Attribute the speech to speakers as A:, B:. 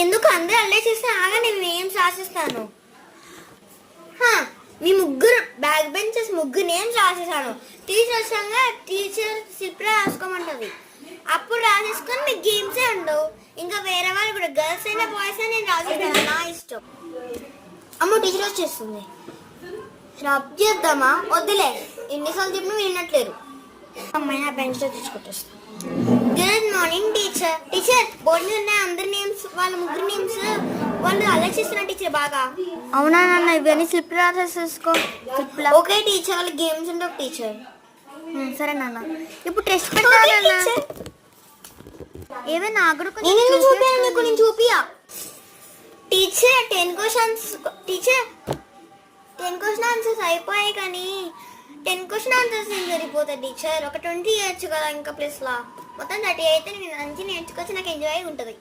A: ఎందుకు అందరూ అల్లే చేస్తే ఆగా నేను నేమ్స్ రాసిస్తాను. మీ ముగ్గురు బ్యాక్ బెంచెస్ ముగ్గురు నేమ్స్ రాసేసాను. టీచర్ వచ్చాక టీచర్ స్లిప్లో రాసుకోమంటుంది. అప్పుడు రాసేసుకొని మీకు గేమ్సే ఉండవు. ఇంకా వేరే వాళ్ళు కూడా గర్ల్స్ అయినా బాయ్స్ అయినా నేను రాసేస్తాను, నా ఇష్టం. అమ్మ టీచర్ వచ్చేస్తుంది. రబ్ చేద్దామా? వద్దులే, ఎన్నిసార్లు చెప్పినా వినట్లేరు. అమ్మాయి నా బెంచ్లో తీసుకొట్టేస్తాను. Good morning teacher. Teacher board మీద ఉన్న అందరి నేమ్స్, వాళ్ళ ముగ్గురు నేమ్స్ వాళ్ళు అలా చేస్తున్నారు టీచర్ బాగా.
B: అవునా నాన్న, ఇవన్నీ స్లిప్ రాసేసుకో.
A: ఓకే టీచర్, వాళ్ళ గేమ్స్ ఉండవు టీచర్.
B: సరే నాన్న, ఇప్పుడు టెస్ట్ పెట్టాలన్నా ఏమైనా
A: నేను చూపాను మీకు, నేను చూపియా. Teacher 10 questions teacher 10 question answers అయిపోయాయి, కానీ 10 క్వశ్చన్ ఆన్సర్స్ ఏం సరిపోతుంది టీచర్. ఒక 20 ఇవ్వచ్చు కదా ఇంకా ప్లస్లా. మొత్తం 30 అయితే నేను మంచి నేర్చుకోవచ్చు, నాకు ఎంజాయ్ ఉంటుంది.